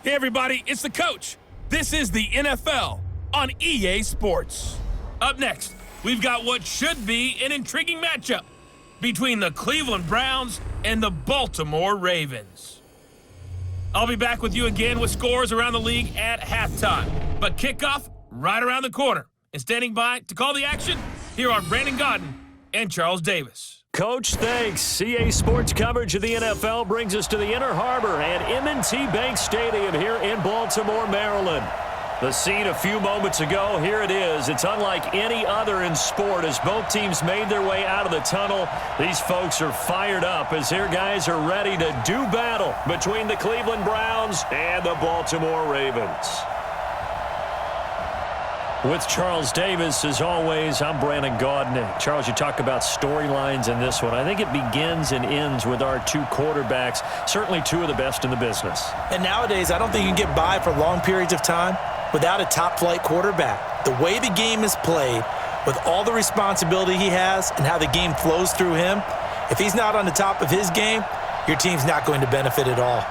Hey everybody, it's the coach. This is the NFL on EA Sports. Up next, we've got what should be an intriguing matchup between the Cleveland Browns and the Baltimore Ravens. I'll be back with you again with scores around the league at halftime, but kickoff right around the corner. And standing by to call the action, here are Brandon Godden and Charles Davis. Coach, thanks. CA Sports coverage of the NFL brings us to the Inner Harbor at M&T Bank Stadium here in Baltimore, Maryland. The scene a few moments ago, here it is. It's unlike any other in sport as both teams made their way out of the tunnel. These folks are fired up as their guys are ready to do battle between the Cleveland Browns and the Baltimore Ravens. With Charles Davis, as always, I'm Brandon Godden. Charles, you talk about storylines in this one. I think it begins and ends with our two quarterbacks, certainly two of the best in the business. And nowadays, I don't think you can get by for long periods of time without a top-flight quarterback. The way the game is played, with all the responsibility he has and how the game flows through him, if he's not on the top of his game, your team's not going to benefit at all.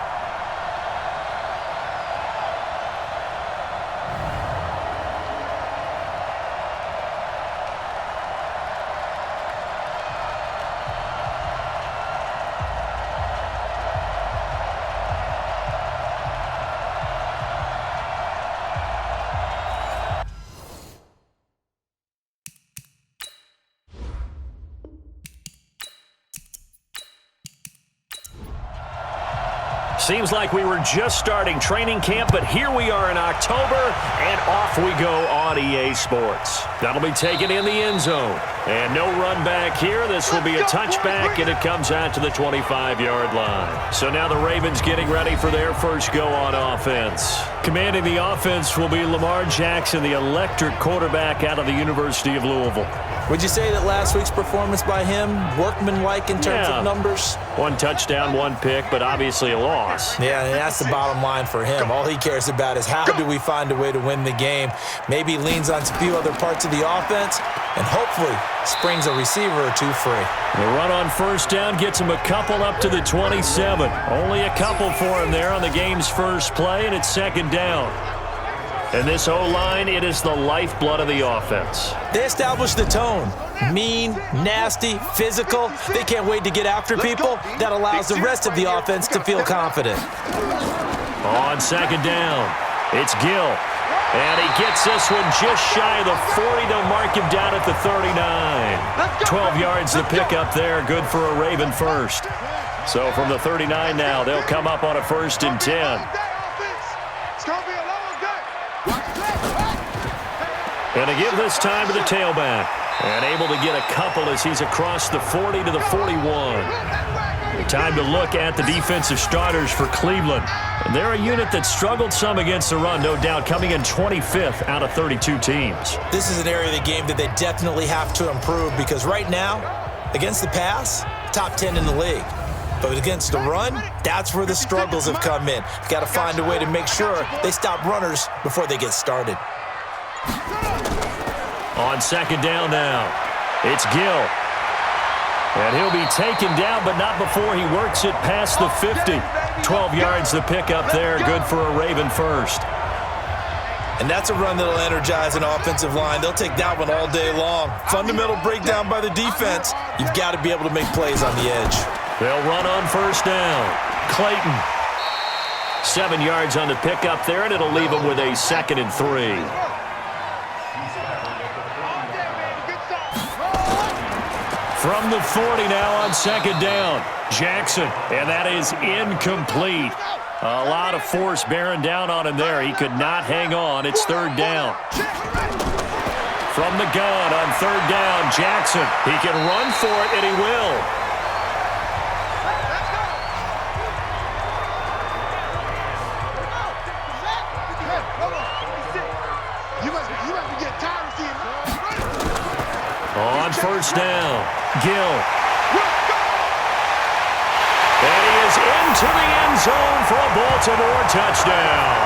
Seems like we were just starting training camp, but here we are in October, and off we go on EA Sports. That'll be taken in the end zone. And no run back here. This will be a touchback, and it comes out to the 25-yard line. So now the Ravens getting ready for their first go on offense. Commanding the offense will be Lamar Jackson, the electric quarterback out of the University of Louisville. Would you say that last week's performance by him, workmanlike in terms of numbers? One touchdown, one pick, but obviously a loss. Yeah, and that's the bottom line for him. All he cares about is how do we find a way to win the game. Maybe he leans on a few other parts of the offense and hopefully springs a receiver or two free. The run on first down gets him a couple up to the 27. Only a couple for him there on the game's first play, and it's second down. And this O-line, it is the lifeblood of the offense. They establish the tone. Mean, nasty, physical. They can't wait to get after people. That allows the rest of the offense to feel confident. On second down, it's Gill. And he gets this one just shy of the 40. They'll mark him down at the 39. 12 yards to pick up there. Good for a Raven first. So from the 39 now, they'll come up on a 1st and 10. And to give this time to the tailback. And able to get a couple as he's across the 40 to the 41. Time to look at the defensive starters for Cleveland. And they're a unit that struggled some against the run, no doubt, coming in 25th out of 32 teams. This is an area of the game that they definitely have to improve because right now, against the pass, top 10 in the league. But against the run, that's where the struggles have come in. You've got to find a way to make sure they stop runners before they get started. On second down now, it's Gill. And he'll be taken down, but not before he works it past the 50. 12 yards to pick up there, good for a Raven first. And that's a run that'll energize an offensive line. They'll take that one all day long. Fundamental breakdown by the defense. You've got to be able to make plays on the edge. They'll run on first down. Clayton. 7 yards on the pickup there, and it'll leave him with a 2nd and 3. From the 40 now on second down, Jackson, and that is incomplete. A lot of force bearing down on him there. He could not hang on. It's third down. From the gun on third down, Jackson. He can run for it, and he will. On first down, Gill. And he is into the end zone for a Baltimore touchdown.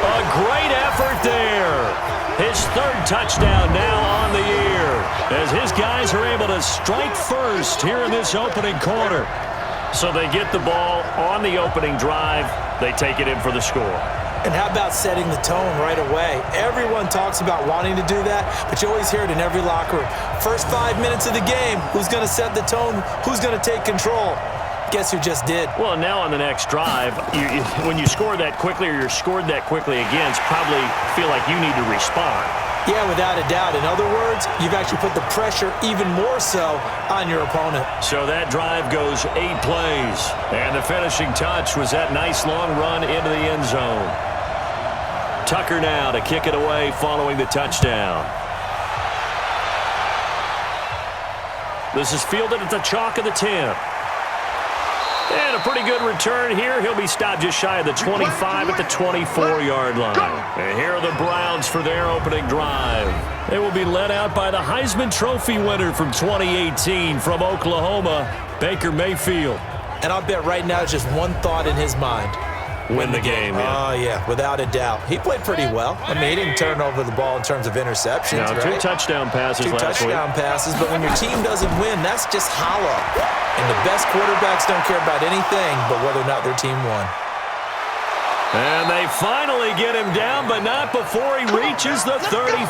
A great effort there. His 3rd touchdown now on the year as his guys are able to strike first here in this opening quarter. So they get the ball on the opening drive. They take it in for the score. And how about setting the tone right away? Everyone talks about wanting to do that, but you always hear it in every locker room. First 5 minutes of the game, who's going to set the tone? Who's going to take control? Guess who just did? Well, now on the next drive, when you score that quickly or you're scored that quickly again, it's probably feel like you need to respond. Yeah, without a doubt. In other words, you've actually put the pressure even more so on your opponent. So that drive goes 8 plays. And the finishing touch was that nice long run into the end zone. Tucker now to kick it away following the touchdown. This is fielded at the chalk of the 10. And a pretty good return here. He'll be stopped just shy of the 25 at the 24-yard line. And here are the Browns for their opening drive. They will be led out by the Heisman Trophy winner from 2018 from Oklahoma, Baker Mayfield. And I'll bet right now it's just one thought in his mind. Win the game, yeah. Oh, yeah, without a doubt. He played pretty well. I mean, he didn't turn over the ball in terms of interceptions, no, right? 2 touchdown passes last week. 2 touchdown passes, but when your team doesn't win, that's just hollow. And the best quarterbacks don't care about anything but whether or not their team won. And they finally get him down, but not before he reaches the 34.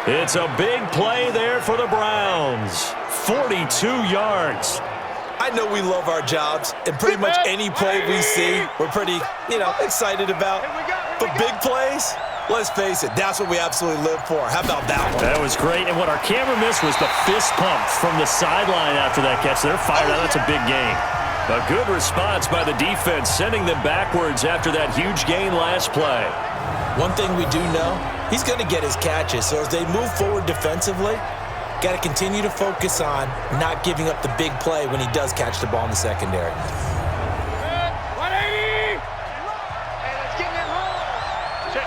It's a big play there for the Browns. 42 yards. I know we love our jobs, and pretty much any play we see, we're pretty, excited about. But big plays, let's face it, that's what we absolutely live for. How about that one? That was great, and what our camera missed was the fist pump from the sideline after that catch. They're fired out. That's a big gain. A good response by the defense, sending them backwards after that huge gain last play. One thing we do know, he's going to get his catches, so as they move forward defensively, got to continue to focus on not giving up the big play when he does catch the ball in the secondary. 180! Hey, let's get in home. Check.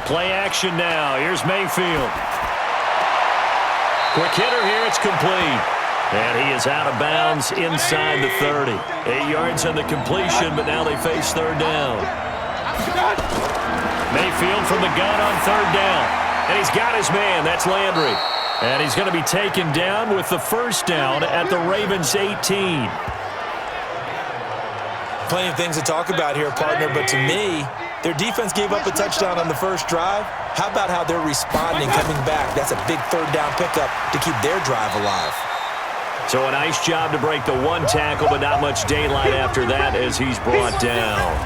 Play action now. Here's Mayfield. Quick hitter here. It's complete. And he is out of bounds inside the 30. 8 yards on the completion, but now they face third down. Mayfield from the gun on third down. And he's got his man. That's Landry. And he's going to be taken down with the first down at the Ravens' 18. Plenty of things to talk about here, partner, but to me, their defense gave up a touchdown on the first drive. How about how they're responding, coming back? That's a big third down pickup to keep their drive alive. So a nice job to break the 1 tackle, but not much daylight after that as he's brought down.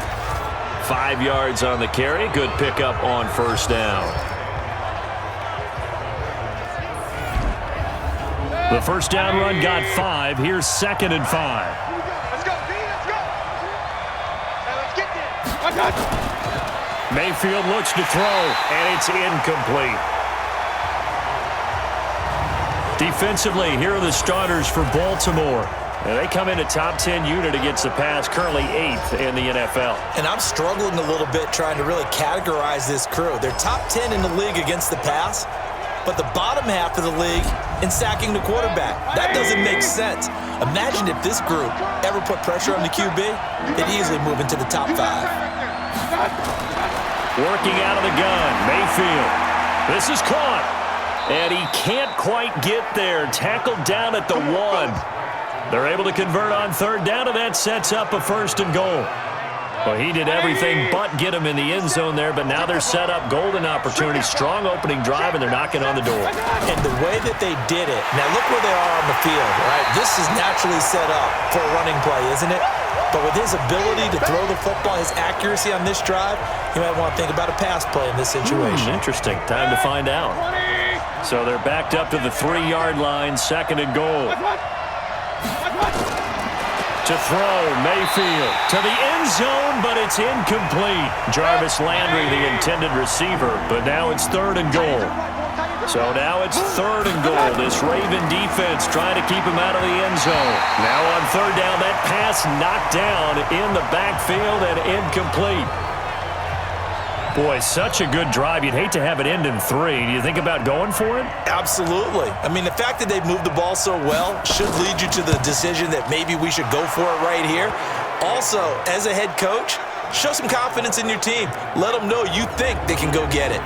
5 yards on the carry. Good pickup on first down. The first down run got 5. Here's 2nd and 5. Let's go, D, let's go. Hey, let's get there. Mayfield looks to throw, and it's incomplete. Defensively, here are the starters for Baltimore. And they come in a top 10 unit against the pass, currently 8th in the NFL. And I'm struggling a little bit trying to really categorize this crew. They're top 10 in the league against the pass, but the bottom half of the league in sacking the quarterback. That doesn't make sense. Imagine if this group ever put pressure on the QB, they'd easily move into the top 5. Working out of the gun, Mayfield. This is caught. And he can't quite get there. Tackled down at the 1. They're able to convert on third down, and that sets up a 1st and goal. Well, he did everything but get him in the end zone there, but now they're set up golden opportunity. Strong opening drive, and they're knocking on the door. And the way that they did it, now look where they are on the field, right? This is naturally set up for a running play, isn't it? But with his ability to throw the football, his accuracy on this drive, you might want to think about a pass play in this situation. Interesting. Time to find out. So they're backed up to the 3-yard line, 2nd and goal. To throw, Mayfield to the end zone, but it's incomplete. Jarvis Landry, the intended receiver, but now it's 3rd and goal. So now it's 3rd and goal. This Raven defense trying to keep him out of the end zone. Now on third down, that pass knocked down in the backfield and incomplete. Boy, such a good drive. You'd hate to have it end in 3. Do you think about going for it? Absolutely. I mean, the fact that they've moved the ball so well should lead you to the decision that maybe we should go for it right here. Also, as a head coach, show some confidence in your team. Let them know you think they can go get it.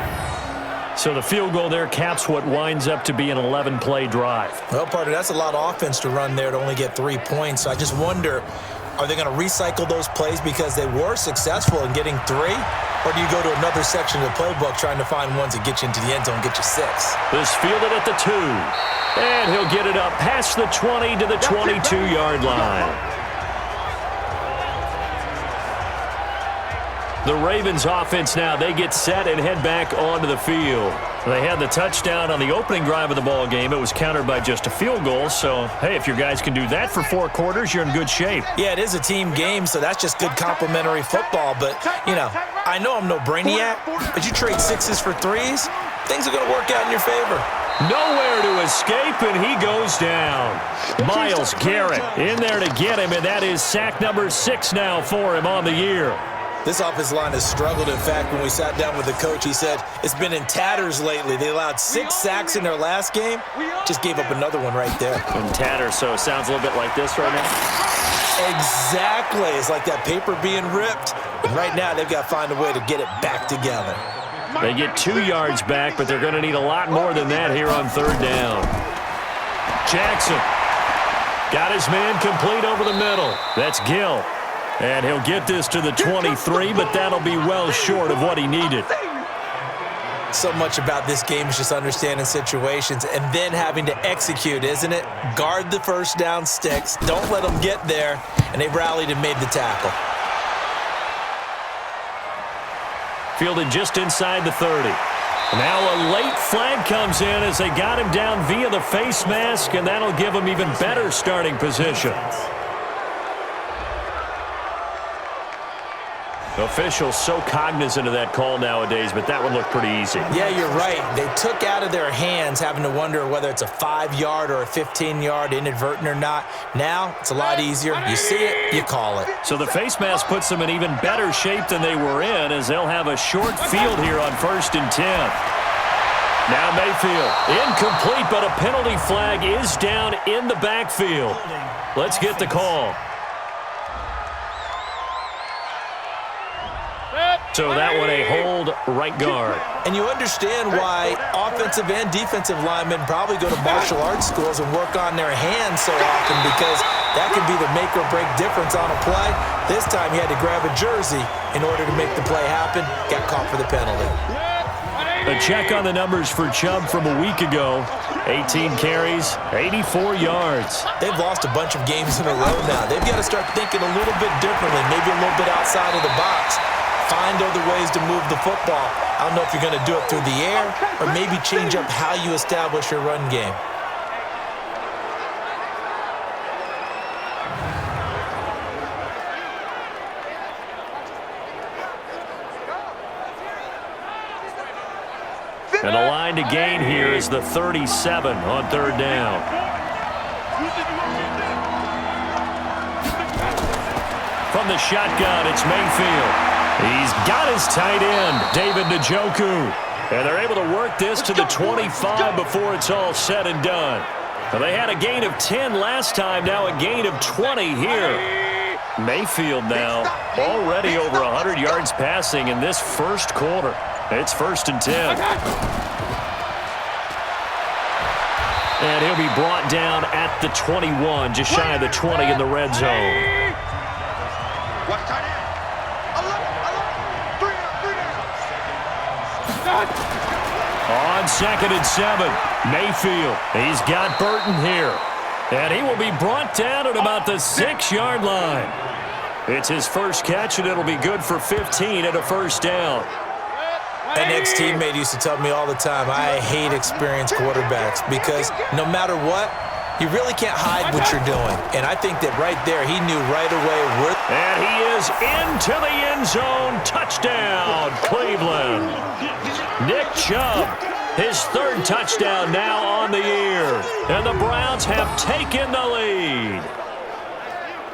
So the field goal there caps what winds up to be an 11-play drive. Well, partner, that's a lot of offense to run there to only get 3 points. So I just wonder, are they going to recycle those plays because they were successful in getting 3? Or do you go to another section of the playbook trying to find ones that get you into the end zone and get you 6? This fielded at the 2. And he'll get it up past the 20 to the 22-yard line. The Ravens offense now, they get set and head back onto the field. They had the touchdown on the opening drive of the ball game. It was countered by just a field goal. So, hey, if your guys can do that for 4 quarters, you're in good shape. Yeah, it is a team game, so that's just good complimentary football. But, you know, I know I'm no brainiac, but you trade 6s for 3s, things are going to work out in your favor. Nowhere to escape, and he goes down. Myles Garrett in there to get him, and that is sack number 6 now for him on the year. This offensive line has struggled. In fact, when we sat down with the coach, he said it's been in tatters lately. They allowed 6 sacks in their last game. Just gave up another one right there. In tatters, so it sounds a little bit like this right now? Exactly. It's like that paper being ripped. And right now, they've got to find a way to get it back together. They get 2 yards back, but they're going to need a lot more than that here on 3rd down. Jackson got his man complete over the middle. That's Gill. And he'll get this to the 23, but that'll be well short of what he needed. So much about this game is just understanding situations and then having to execute, isn't it? Guard the first down sticks. Don't let them get there. And they rallied and made the tackle. Fielded just inside the 30. Now a late flag comes in as they got him down via the face mask, and that'll give him even better starting position. Officials so cognizant of that call nowadays, but that one looked pretty easy. Yeah, you're right. They took out of their hands having to wonder whether it's a 5-yard or a 15-yard inadvertent or not. Now, it's a lot easier. You see it, you call it. So the face mask puts them in even better shape than they were in, as they'll have a short field here on 1st and 10. Now Mayfield, incomplete, but a penalty flag is down in the backfield. Let's get the call. So that one a hold right guard. And you understand why offensive and defensive linemen probably go to martial arts schools and work on their hands so often, because that can be the make or break difference on a play. This time he had to grab a jersey in order to make the play happen. Got caught for the penalty. A check on the numbers for Chubb from a week ago. 18 carries, 84 yards. They've lost a bunch of games in a row now. They've got to start thinking a little bit differently, maybe a little bit outside of the box. Find other ways to move the football. I don't know if you're going to do it through the air or maybe change up how you establish your run game. And the line to gain here is the 37 on 3rd down. From the shotgun, it's Mayfield. He's got his tight end, David Njoku. And they're able to work this to the 25 before it's all said and done. Well, they had a gain of 10 last time, now a gain of 20 here. Mayfield now already over 100 yards passing in this first quarter. It's 1st and 10. And he'll be brought down at the 21, just shy of the 20 in the red zone. On 2nd and 7, Mayfield. He's got Burton here. And he will be brought down at about the 6-yard line. It's his first catch, and it'll be good for 15 at a 1st down. An ex-teammate used to tell me all the time, I hate experienced quarterbacks because no matter what, you really can't hide what you're doing. And I think that right there, he knew right away where. And he is into the end zone. Touchdown, Cleveland. Nick Chubb, his 3rd touchdown now on the year. And the Browns have taken the lead.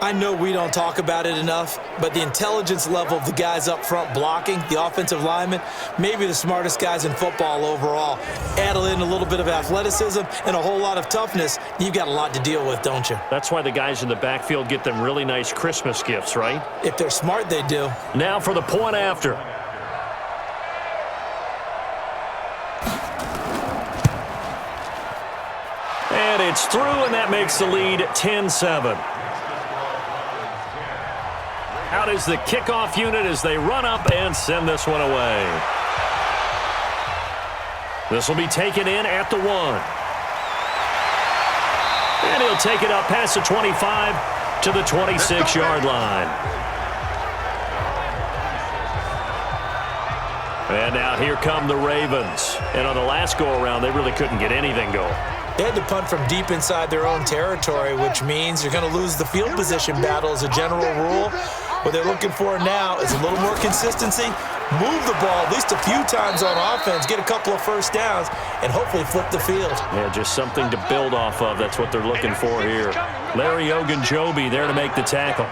I know we don't talk about it enough, but the intelligence level of the guys up front blocking, the offensive linemen, maybe the smartest guys in football overall. Add in a little bit of athleticism and a whole lot of toughness, you've got a lot to deal with, don't you? That's why the guys in the backfield get them really nice Christmas gifts, right? If they're smart, they do. Now for the point after. It's through, and that makes the lead 10-7. Out is the kickoff unit as they run up and send this one away. This will be taken in at the 1. And he'll take it up past the 25 to the 26-yard line. And now here come the Ravens. And on the last go-around, they really couldn't get anything going. They had to punt from deep inside their own territory, which means you're going to lose the field position battle as a general rule. What they're looking for now is a little more consistency, move the ball at least a few times on offense, get a couple of first downs, and hopefully flip the field. Yeah, just something to build off of. That's what they're looking for here. Larry Ogunjobi there to make the tackle.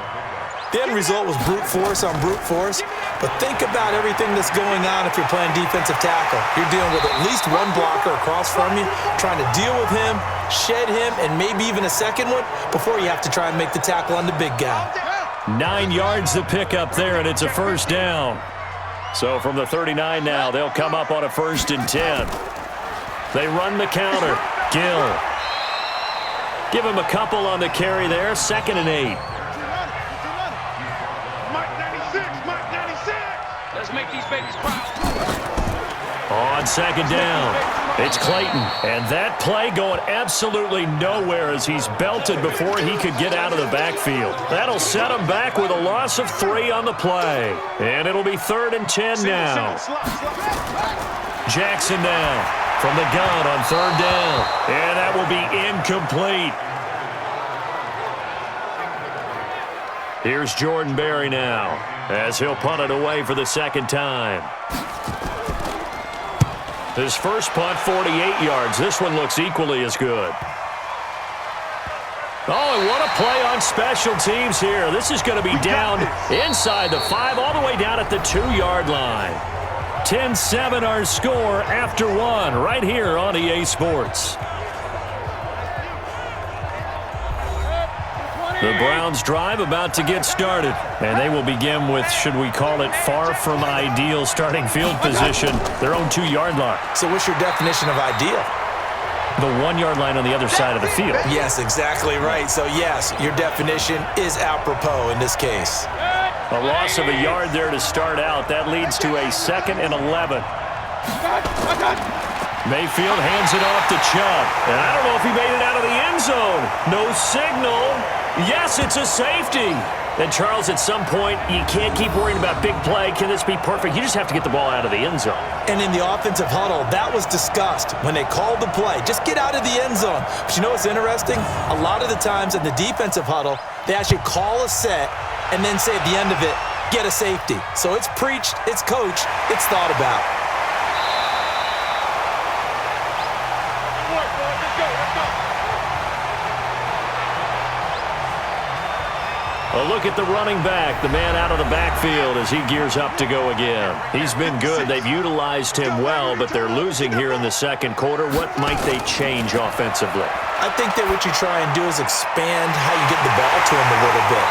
The end result was brute force on brute force, but think about everything that's going on if you're playing defensive tackle. You're dealing with at least one blocker across from you, trying to deal with him, shed him, and maybe even a second one before you have to try and make the tackle on the big guy. 9 yards to pick up there, and it's a first down. So from the 39 now, they'll come up on a 1st and 10. They run the counter. Gill. Give him a couple on the carry there. 2nd and 8. Let's make these babies proud. On 2nd down, it's Clayton. And that play going absolutely nowhere as he's belted before he could get out of the backfield. That'll set him back with a loss of 3 on the play. And it'll be 3rd and 10 now. Jackson now from the gun on 3rd down. And that will be incomplete. Here's Jordan Berry now as he'll punt it away for the 2nd time. His first punt, 48 yards. This one looks equally as good. Oh, and what a play on special teams here. This is going to be down inside the 5, all the way down at the 2-yard line. 10-7 our score after 1 right here on EA Sports. The Browns drive about to get started, and they will begin with, should we call it, far from ideal starting field position, their own 2-yard line. So what's your definition of ideal? The 1-yard line on the other side of the field. Yes, exactly right. So yes, your definition is apropos in this case. A loss of a yard there to start out. That leads to a 2nd and 11. Mayfield hands it off to Chubb. And I don't know if he made it out of the end zone. No signal. Yes, it's a safety. And Charles, at some point, you can't keep worrying about big play. Can this be perfect? You just have to get the ball out of the end zone. And in the offensive huddle, that was discussed when they called the play. Just get out of the end zone. But you know what's interesting? A lot of the times in the defensive huddle, they actually call a set and then say at the end of it, get a safety. So it's preached, it's coached, it's thought about. A look at the running back, the man out of the backfield as he gears up to go again. He's been good. They've utilized him well, but they're losing here in the 2nd quarter. What might they change offensively? I think that what you try and do is expand how you get the ball to him a little bit.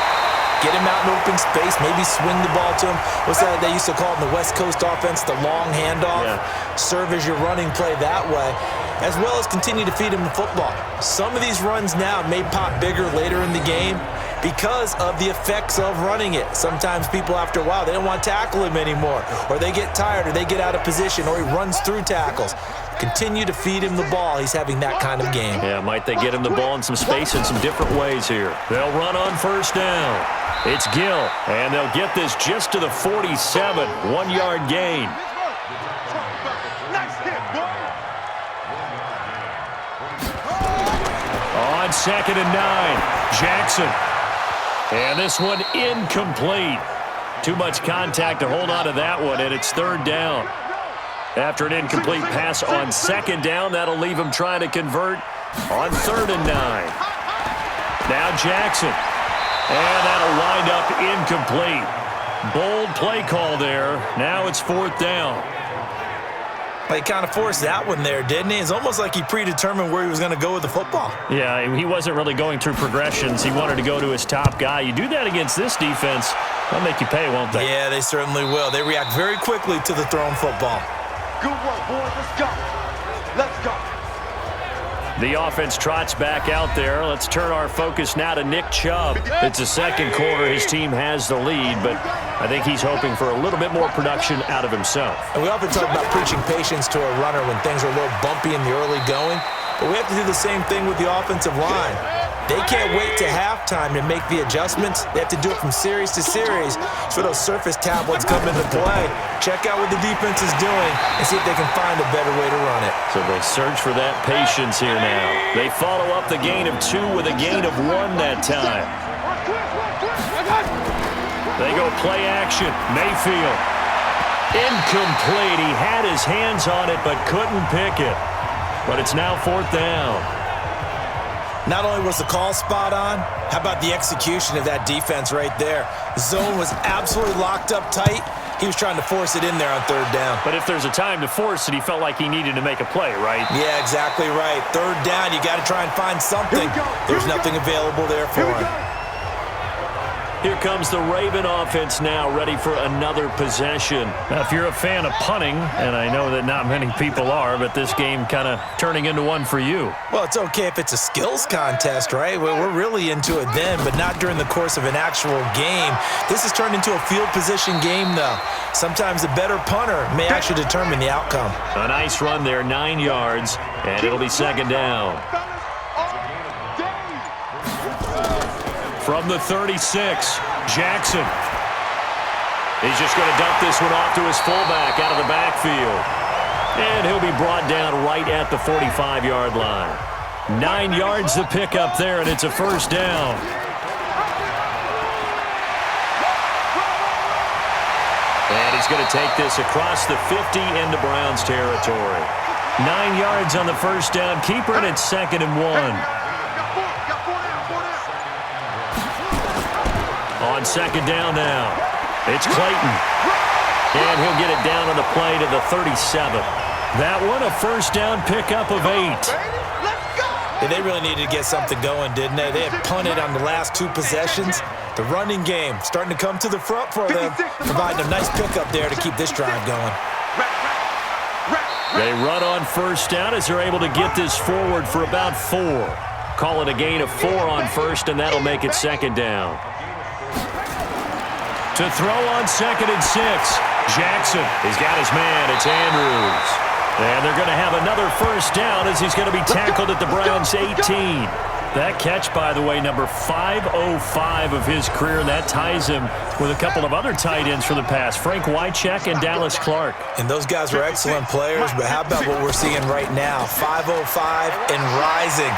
Get him out in open space, maybe swing the ball to him. What's that they used to call in the West Coast offense, the long handoff? Yeah. Serve as your running play that way, as well as continue to feed him the football. Some of these runs now may pop bigger later in the game because of the effects of running it. Sometimes people, after a while, they don't want to tackle him anymore, or they get tired, or they get out of position, or he runs through tackles. Continue to feed him the ball. He's having that kind of game. Yeah, might they get him the ball in some space in some different ways here. They'll run on 1st down. It's Gill, and they'll get this just to the 47, 1-yard gain. On 2nd and 9, Jackson. And this one incomplete. Too much contact to hold on to that one, and it's 3rd down. After an incomplete pass on 2nd down, that'll leave him trying to convert on 3rd and 9. Now Jackson. And that'll wind up incomplete. Bold play call there. Now it's 4th down. He kind of forced that one there, didn't he? It's almost like he predetermined where he was going to go with the football. Yeah, he wasn't really going through progressions. He wanted to go to his top guy. You do that against this defense, they'll make you pay, won't they? Yeah, they certainly will. They react very quickly to the thrown football. Good work, boys. Let's go. Let's go. The offense trots back out there. Let's turn our focus now to Nick Chubb. It's the second quarter. His team has the lead, but I think he's hoping for a little bit more production out of himself. And we often talk about preaching patience to a runner when things are a little bumpy in the early going, but we have to do the same thing with the offensive line. They can't wait to halftime to make the adjustments. They have to do it from series to series. So those surface tablets come into play. Check out what the defense is doing and see if they can find a better way to run it. So they search for that patience here now. They follow up the gain of 2 with a gain of 1 that time. They go play action. Mayfield. Incomplete. He had his hands on it but couldn't pick it. But it's now 4th down. Not only was the call spot on, how about the execution of that defense right there? Zone was absolutely locked up tight. He was trying to force it in there on 3rd down. But if there's a time to force it, he felt like he needed to make a play, right? Yeah, exactly right. 3rd down, you got to try and find something. There's nothing available there for him. Here comes the Raven offense now, ready for another possession. Now, if you're a fan of punting, and I know that not many people are, but this game kind of turning into one for you. Well, it's okay if it's a skills contest, right? We're really into it then, but not during the course of an actual game. This has turned into a field position game, though. Sometimes the better punter may actually determine the outcome. A nice run there, 9 yards, and it'll be 2nd down. From the 36, Jackson. He's just going to dump this one off to his fullback out of the backfield. And he'll be brought down right at the 45-yard line. 9 yards to pick up there, and it's a 1st down. And he's going to take this across the 50 into Browns territory. 9 yards on the 1st down. Keeper, and it's 2nd and 1. On 2nd down now, it's Clayton. And he'll get it down on the play to the 37. That one, a 1st down pickup of 8. Yeah, they really needed to get something going, didn't they? They had punted on the last 2 possessions. The running game starting to come to the front for them, providing a nice pickup there to keep this drive going. They run on 1st down as they're able to get this forward for about 4. Call it a gain of 4 on 1st, and that'll make it 2nd down. To throw on 2nd and 6. Jackson, he's got his man. It's Andrews. And they're going to have another 1st down as he's going to be tackled at the Browns' 18. That catch, by the way, number 505 of his career. That ties him with a couple of other tight ends for the past, Frank Wycheck and Dallas Clark. And those guys were excellent players, but how about what we're seeing right now? 505 and rising.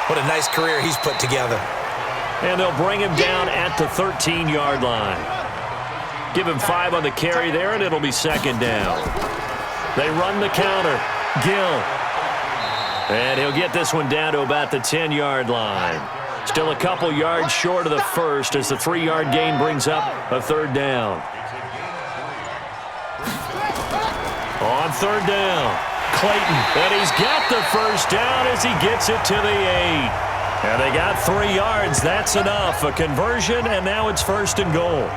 What a nice career he's put together. And they'll bring him down at the 13-yard line. Give him 5 on the carry there, and it'll be 2nd down. They run the counter. Gill. And he'll get this one down to about the 10-yard line. Still a couple yards short of the 1st as the 3-yard gain brings up a 3rd down. On 3rd down, Clayton. And he's got the 1st down as he gets it to the 8. And they got 3 yards. That's enough. A conversion, and now it's 1st and goal.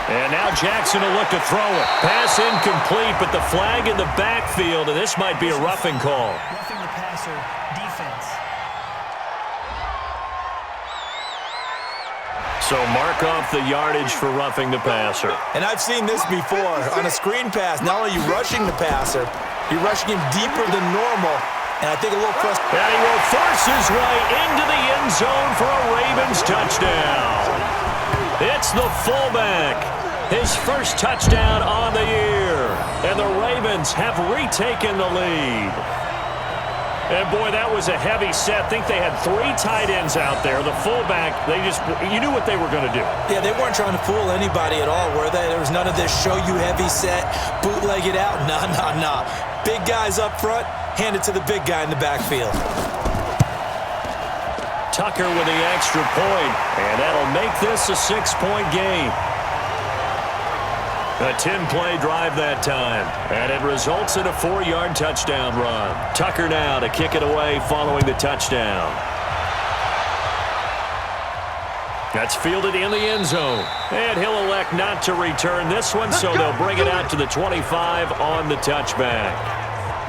And now Jackson will look to throw it. Pass incomplete, but the flag in the backfield, and this might be a roughing call. Roughing the passer, defense. So mark off the yardage for roughing the passer. And I've seen this before. On a screen pass, not only are you rushing the passer, you're rushing him deeper than normal. And I think a little frustrating. And he will force his way into the end zone for a Ravens touchdown. It's the fullback. His 1st touchdown on the year. And the Ravens have retaken the lead. And, boy, that was a heavy set. I think they had 3 tight ends out there. The fullback, you knew what they were going to do. Yeah, they weren't trying to fool anybody at all, were they? There was none of this show you heavy set, bootleg it out. Nah. Big guys up front, hand it to the big guy in the backfield. Tucker with the extra point, and that'll make this a 6-point game. A 10-play drive that time, and it results in a 4-yard touchdown run. Tucker now to kick it away following the touchdown. That's fielded in the end zone, and he'll elect not to return this one, so they'll bring it out to the 25 on the touchback.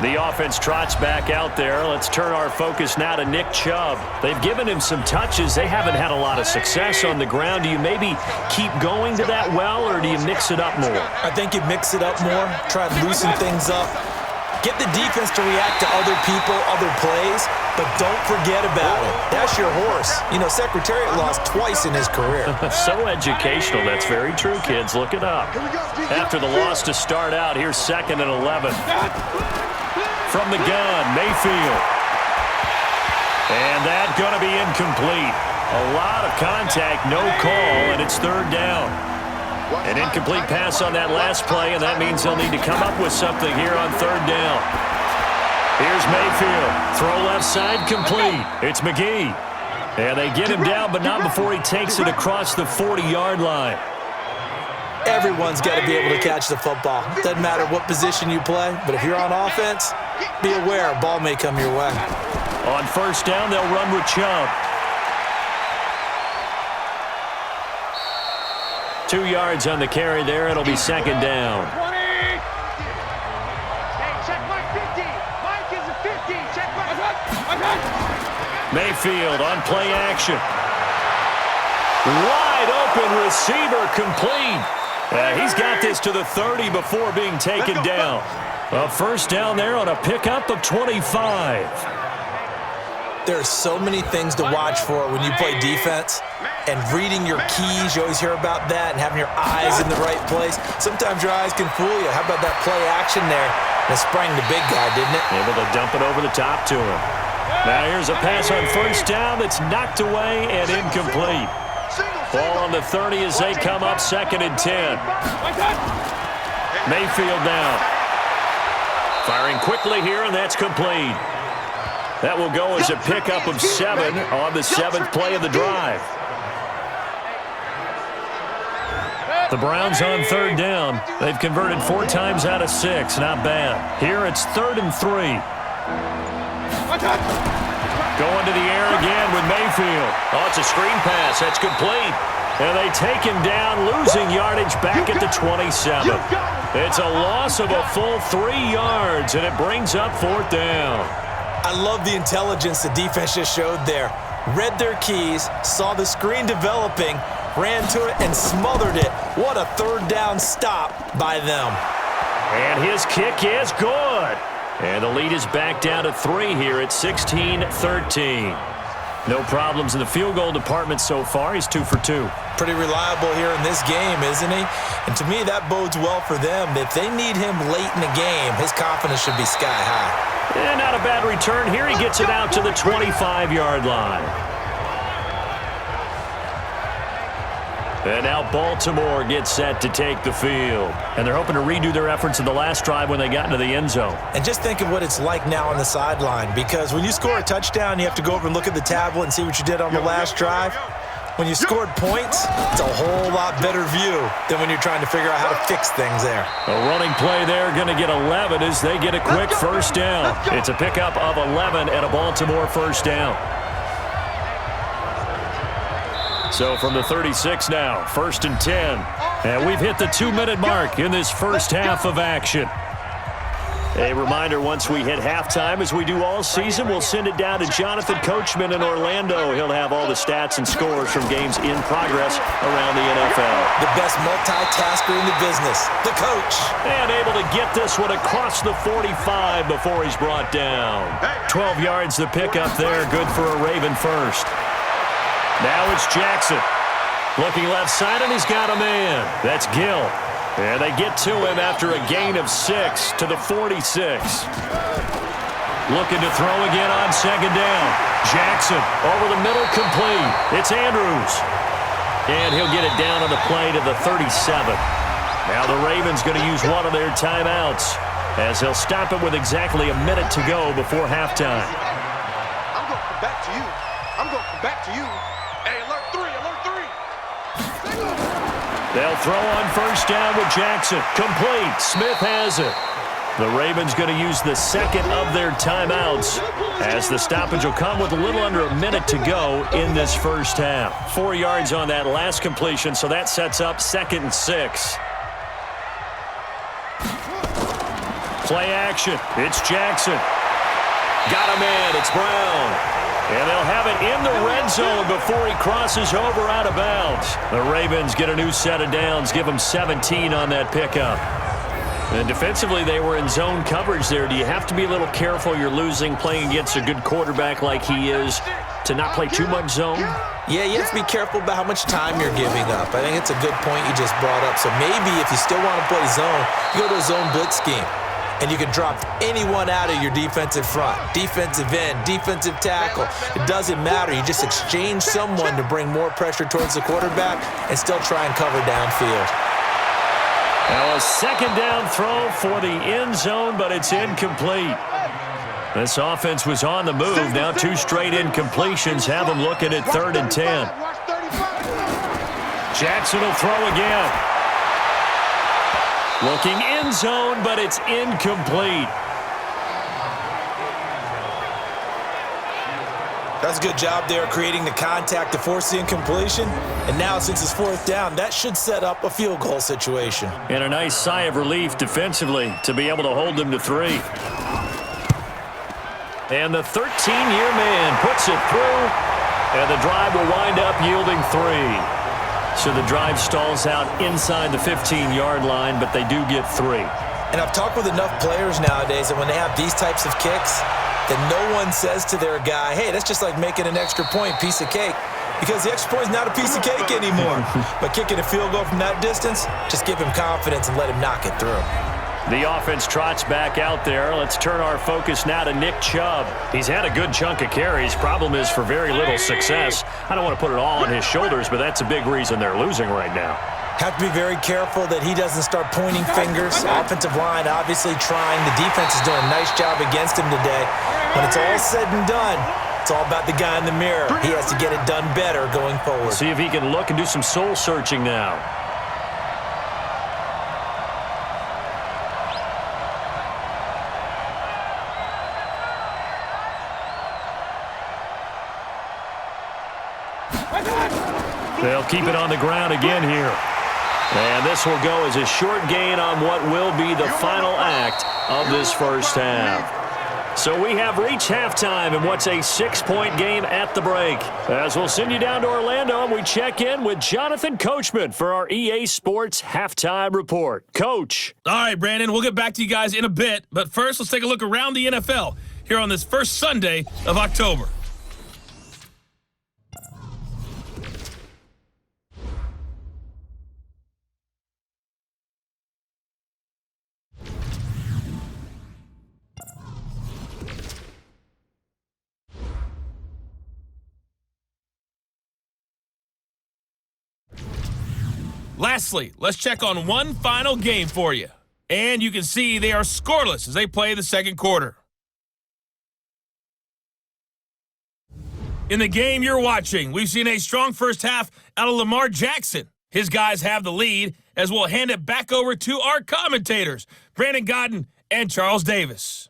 The offense trots back out there. Let's turn our focus now to Nick Chubb. They've given him some touches. They haven't had a lot of success on the ground. Do you maybe keep going to that well, or do you mix it up more? I think you mix it up more, try to loosen things up. Get the defense to react to other people, other plays, but don't forget about it. That's your horse. You know, Secretariat lost twice in his career. So educational. That's very true, kids. Look it up. After the loss to start out, here's 2nd and 11. From the gun, Mayfield. And that's going to be incomplete. A lot of contact, no call, and it's 3rd down. An incomplete pass on that last play, and that means they'll need to come up with something here on 3rd down. Here's Mayfield. Throw left side, complete. It's McGee. And they get him down, but not before he takes it across the 40-yard line. Everyone's got to be able to catch the football. Doesn't matter what position you play, but if you're on offense, be aware a ball may come your way. On 1st down, they'll run with Chubb. 2 yards on the carry there. It'll be 2nd down. 20. Hey, check Mike 50. Mike is a 50. Check Mike. Mayfield on play action. Wide open receiver, complete. He's got this to the 30 before being taken down. A 1st down there on a pickup of 25. There are so many things to watch for when you play defense. And reading your keys, you always hear about that, and having your eyes in the right place. Sometimes your eyes can fool you. How about that play action there? It sprang the big guy, didn't it? Able to dump it over the top to him. Now here's a pass on 1st down that's knocked away and incomplete. Ball on the 30 as they come up, 2nd and 10. Mayfield down. Firing quickly here, and that's complete. That will go as a pickup of 7 on the 7th play of the drive. The Browns on 3rd down. They've converted 4 times out of 6. Not bad. Here it's 3rd and 3. Going to the air again with Mayfield. Oh, it's a screen pass. That's complete. And they take him down, losing yardage back at the 27. It's a loss of a full 3 yards, and it brings up 4th down. I love the intelligence the defense just showed there. Read their keys, saw the screen developing, ran to it, and smothered it. What a 3rd down stop by them. And his kick is good. And the lead is back down to 3 here at 16-13. No problems in the field goal department so far. He's 2 for 2. Pretty reliable here in this game, isn't he? And to me, that bodes well for them. If they need him late in the game, his confidence should be sky high. And not a bad return here. He gets it out to the 25-yard line. And now Baltimore gets set to take the field. And they're hoping to redo their efforts in the last drive when they got into the end zone. And just think of what it's like now on the sideline, because when you score a touchdown, you have to go over and look at the tablet and see what you did on the last drive. When you scored points, it's a whole lot better view than when you're trying to figure out how to fix things there. A running play there, going to get 11 as they get a quick 1st down. It's a pickup of 11 and a Baltimore 1st down. So from the 36 now, 1st and 10. And we've hit the 2-minute mark in this first half of action. A reminder, once we hit halftime, as we do all season, we'll send it down to Jonathan Coachman in Orlando. He'll have all the stats and scores from games in progress around the NFL. The best multitasker in the business, the coach. And able to get this one across the 45 before he's brought down. 12 yards the pickup there, good for a Raven 1st. Now it's Jackson. Looking left side, and he's got a man. That's Gill. And they get to him after a gain of 6 to the 46. Looking to throw again on 2nd down. Jackson over the middle, complete. It's Andrews. And he'll get it down on the play to the 37. Now the Ravens going to use one of their timeouts as they'll stop it with exactly a minute to go before halftime. I'm going to come back to you. I'm going to come back to you. Hey, alert 3, alert 3. They'll throw on 1st down with Jackson. Complete. Smith has it. The Ravens going to use the 2nd of their timeouts as the stoppage will come with a little under a minute to go in this first half. 4 yards on that last completion, so that sets up 2nd and 6. Play action. It's Jackson. Got a man. It's Brown. And they'll have it in the red zone before he crosses over out of bounds. The Ravens get a new set of downs, give them 17 on that pickup. And defensively, they were in zone coverage there. Do you have to be a little careful? You're losing, playing against a good quarterback like he is, to not play too much zone? Yeah, you have to be careful about how much time you're giving up. I think it's a good point you just brought up. So maybe if you still want to play zone, you go to a zone blitz scheme. And you can drop anyone out of your defensive front. Defensive end, defensive tackle. It doesn't matter. You just exchange someone to bring more pressure towards the quarterback and still try and cover downfield. Now a second down throw for the end zone, but it's incomplete. This offense was on the move. Now 2 straight incompletions have them looking at 3rd and 10. Jackson will throw again. Looking end zone, but it's incomplete. That's a good job there creating the contact to force the incompletion. And now since it's 4th down, that should set up a field goal situation. And a nice sigh of relief defensively to be able to hold them to 3. And the 13-year man puts it through, and the drive will wind up yielding 3. So the drive stalls out inside the 15-yard line, but they do get 3. And I've talked with enough players nowadays that when they have these types of kicks, that no one says to their guy, hey, that's just like making an extra point, piece of cake. Because the extra point is not a piece of cake anymore. But kicking a field goal from that distance, just give him confidence and let him knock it through. The offense trots back out there. Let's turn our focus now to Nick Chubb. He's had a good chunk of carries. Problem is for very little success. I don't want to put it all on his shoulders, but that's a big reason they're losing right now. Have to be very careful that he doesn't start pointing fingers. Offensive line obviously trying. The defense is doing a nice job against him today. When it's all said and done, it's all about the guy in the mirror. He has to get it done better going forward. See if he can look and do some soul searching now. They'll keep it on the ground again here. And this will go as a short gain on what will be the final act of this first half. So we have reached halftime in what's a 6-point game at the break. As we'll send you down to Orlando, and we check in with Jonathan Coachman for our EA Sports Halftime Report. Coach. All right, Brandon, we'll get back to you guys in a bit. But first, let's take a look around the NFL here on this first Sunday of October. Lastly, let's check on one final game for you. And you can see they are scoreless as they play the second quarter. In the game you're watching, we've seen a strong first half out of Lamar Jackson. His guys have the lead as we'll hand it back over to our commentators, Brandon Godden and Charles Davis.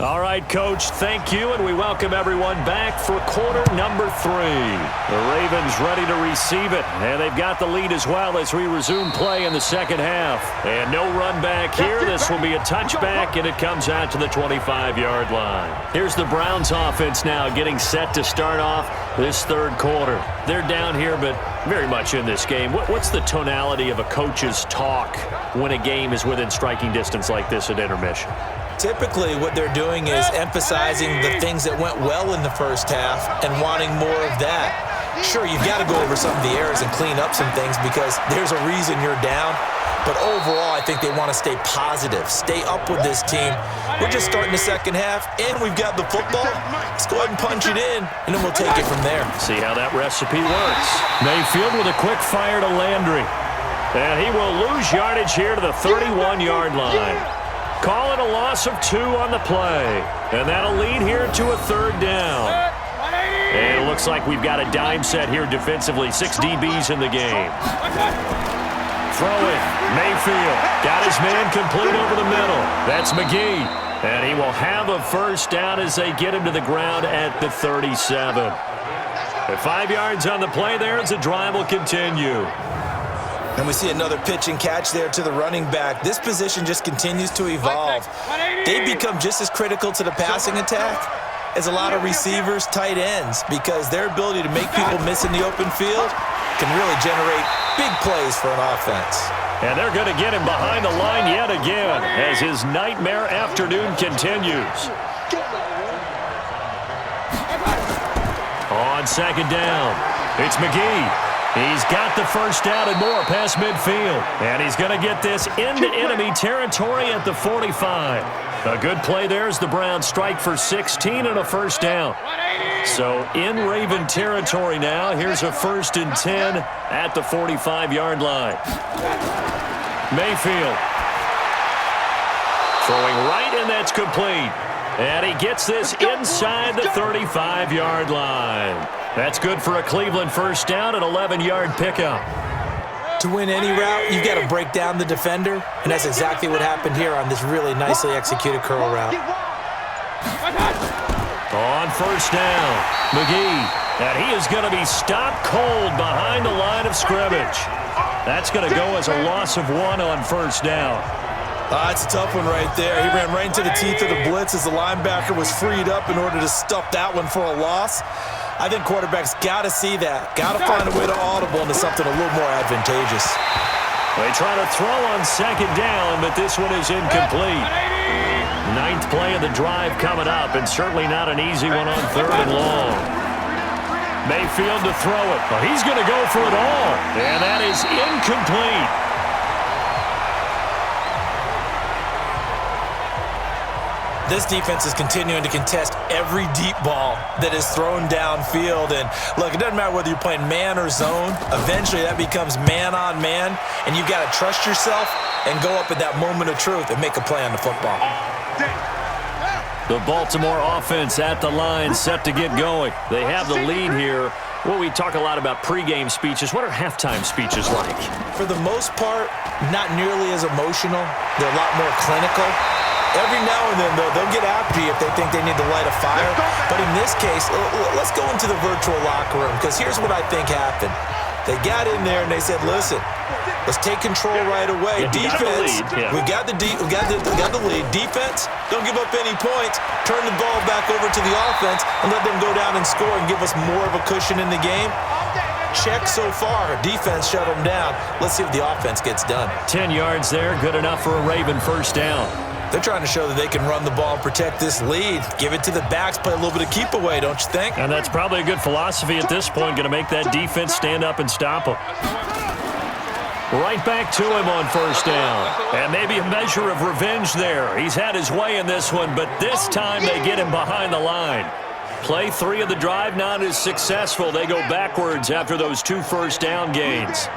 All right, Coach, thank you, and we welcome everyone back for quarter number 3. The Ravens ready to receive it, and they've got the lead as well as we resume play in the second half. And no run back here. This will be a touchback, and it comes out to the 25-yard line. Here's the Browns offense now getting set to start off this third quarter. They're down here, but very much in this game. What's the tonality of a coach's talk when a game is within striking distance like this at intermission? Typically, what they're doing is emphasizing the things that went well in the first half and wanting more of that. Sure, you've got to go over some of the errors and clean up some things because there's a reason you're down. But overall, I think they want to stay positive, stay up with this team. We're just starting the second half, and we've got the football. Let's go ahead and punch it in, and then we'll take it from there. See how that recipe works. Mayfield with a quick fire to Landry. And he will lose yardage here to the 31-yard line. Call it a loss of 2 on the play. And that'll lead here to a third down. And it looks like we've got a dime set here defensively. 6 DBs in the game. Throw it. Mayfield got his man complete over the middle. That's McGee. And he will have a first down as they get him to the ground at the 37. At 5 yards on the play there as the drive will continue. And we see another pitch and catch there to the running back. This position just continues to evolve. They become just as critical to the passing attack as a lot of receivers, tight ends, because their ability to make people miss in the open field can really generate big plays for an offense. And they're going to get him behind the line yet again as his nightmare afternoon continues. On second down, it's McGee. He's got the first down and more past midfield. And he's going to get this into enemy territory at the 45. A good play there as the Browns strike for 16 and a first down. So in Raven territory now. Here's a 1st and 10 at the 45-yard line. Mayfield throwing right, and that's complete. And he gets this inside the 35-yard line. That's good for a Cleveland first down, an 11-yard pickup. To win any route, you've got to break down the defender, and that's exactly what happened here on this really nicely executed curl route. On first down, McGee, and he is going to be stopped cold behind the line of scrimmage. That's going to go as a loss of 1 on first down. That's a tough one right there. He ran right into the teeth of the blitz as the linebacker was freed up in order to stuff that one for a loss. I think quarterbacks got to see that. Got to find a way to audible into something a little more advantageous. They try to throw on second down, but this one is incomplete. 9th play of the drive coming up, and certainly not an easy one on 3rd and long. Mayfield to throw it. Well, he's going to go for it all, and that is incomplete. This defense is continuing to contest every deep ball that is thrown downfield. And look, it doesn't matter whether you're playing man or zone. Eventually, that becomes man on man, and you've got to trust yourself and go up at that moment of truth and make a play on the football. The Baltimore offense at the line, set to get going. They have the lead here. Well, we talk a lot about pregame speeches. What are halftime speeches like? For the most part, not nearly as emotional. They're a lot more clinical. Every now and then, though, they'll get after you if they think they need to light a fire. But in this case, let's go into the virtual locker room, because here's what I think happened. They got in there and they said, listen, let's take control right away. Defense, we got the lead. Defense, don't give up any points. Turn the ball back over to the offense and let them go down and score and give us more of a cushion in the game. Check so far. Defense shut them down. Let's see if the offense gets done. 10 yards there, good enough for a Raven first down. They're trying to show that they can run the ball and protect this lead. Give it to the backs, play a little bit of keep away, don't you think? And that's probably a good philosophy at this point, going to make that defense stand up and stop them. Right back to him on first down. And maybe a measure of revenge there. He's had his way in this one, but this time they get him behind the line. Play 3 of the drive not as successful. They go backwards after those 2 first down gains.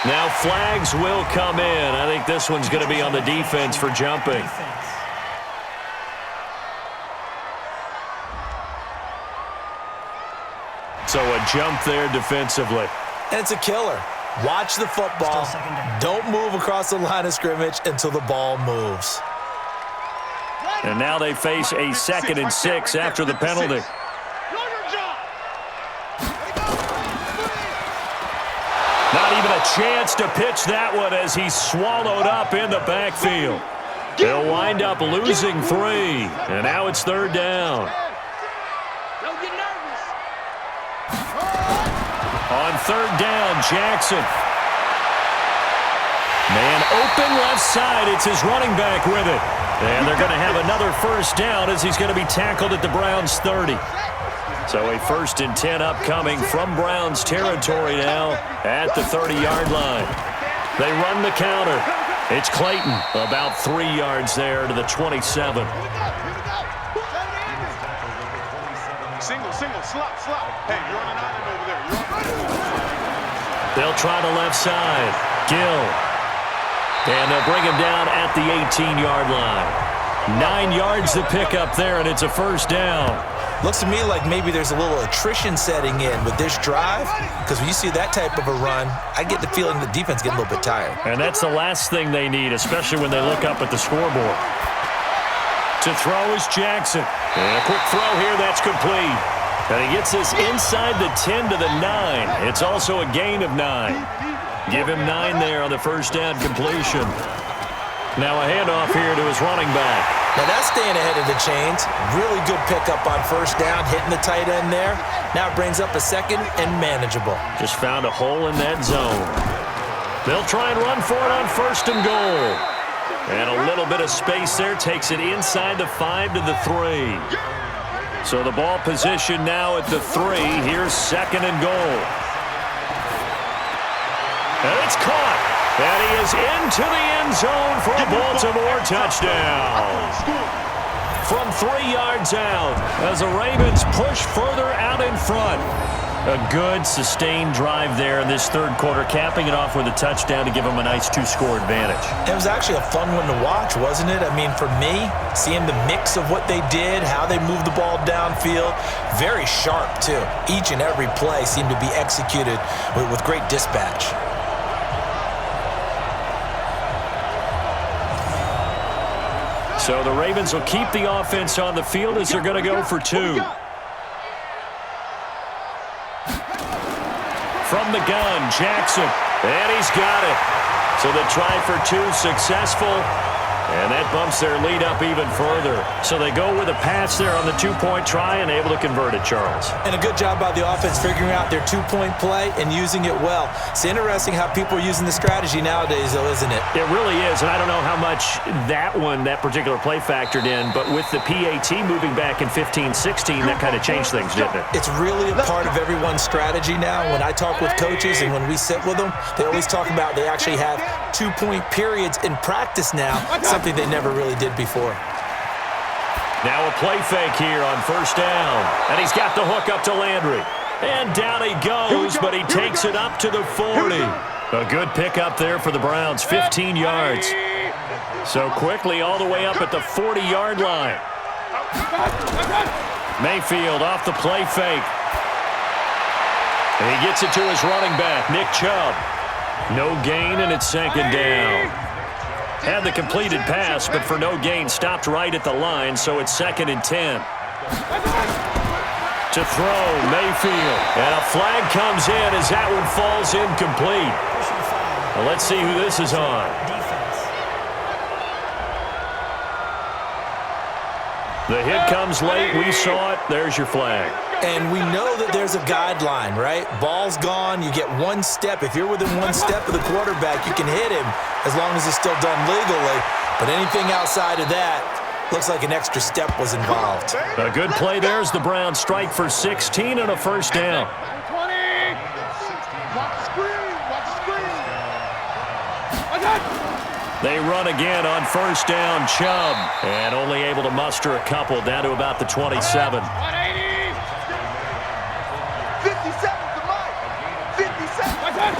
Now flags will come in. I think this one's going to be on the defense for jumping. So a jump there defensively. And it's a killer. Watch the football. Don't move across the line of scrimmage until the ball moves. And now they face a 2nd and 6 after the penalty. Not even a chance to pitch that one as he's swallowed up in the backfield. They'll wind up losing 3, and now it's 3rd down. On 3rd down, Jackson. Man open left side. It's his running back with it. And they're going to have another first down as he's going to be tackled at the Browns' 30. So a 1st and 10 upcoming from Browns territory now at the 30-yard line. They run the counter. It's Clayton, about 3 yards there to the 27. Single, slop. Hey, you're on an island over there. They'll try the left side. Gill. And they'll bring him down at the 18-yard line. 9 yards to pick up there, and it's a first down. Looks to me like maybe there's a little attrition setting in with this drive, because when you see that type of a run, I get the feeling the defense getting a little bit tired. And that's the last thing they need, especially when they look up at the scoreboard. To throw is Jackson. And a quick throw here, that's complete. And he gets this inside the 10 to the 9. It's also a gain of 9. Give him 9 there on the first down completion. Now a handoff here to his running back. Now that's staying ahead of the chains. Really good pickup on first down, hitting the tight end there. Now it brings up a second and manageable. Just found a hole in that zone. They'll try and run for it on first and goal. And a little bit of space there takes it inside the 5 to the 3. So the ball position now at the 3. Here's second and goal. And it's caught. And he is into the end zone for a Baltimore touchdown. From 3 yards out as the Ravens push further out in front. A good, sustained drive there in this third quarter, capping it off with a touchdown to give them a nice 2-score advantage. It was actually a fun one to watch, wasn't it? I mean, for me, seeing the mix of what they did, how they moved the ball downfield, very sharp, too. Each and every play seemed to be executed with great dispatch. So the Ravens will keep the offense on the field as they're going to go for 2. From the gun, Jackson, and he's got it. So the try for 2 successful, and that bumps their lead up even further. So they go with a pass there on the 2-point try and able to convert it, Charles. And a good job by the offense figuring out their 2-point play and using it well. It's interesting how people are using the strategy nowadays, though, isn't it? It really is, and I don't know how much that particular play factored in, but with the PAT moving back in 15-16, that kind of changed things, didn't it? It's really a part of everyone's strategy now. When I talk with coaches and when we sit with them, they always talk about they actually have 2-point periods in practice now, something they never really did before. Now a play fake here on first down, and he's got the hook up to Landry. And down he goes, but he takes it up to the 40. A good pickup there for the Browns, 15 yards. So quickly all the way up at the 40-yard line. Mayfield off the play fake. And he gets it to his running back, Nick Chubb. No gain, and it's second down. Had the completed pass, but for no gain, stopped right at the line, so it's second and 10. To throw, Mayfield. And a flag comes in as that one falls incomplete. Well, let's see who this is on. The hit comes late. We saw it. There's your flag. And we know that there's a guideline, right? Ball's gone. You get 1 step. If you're within 1 step of the quarterback, you can hit him as long as it's still done legally. But anything outside of that, looks like an extra step was involved. A good play there as the Browns strike for 16 and a first down. They run again on first down, Chubb, and only able to muster a couple down to about the 27. 57 to Mike. 57.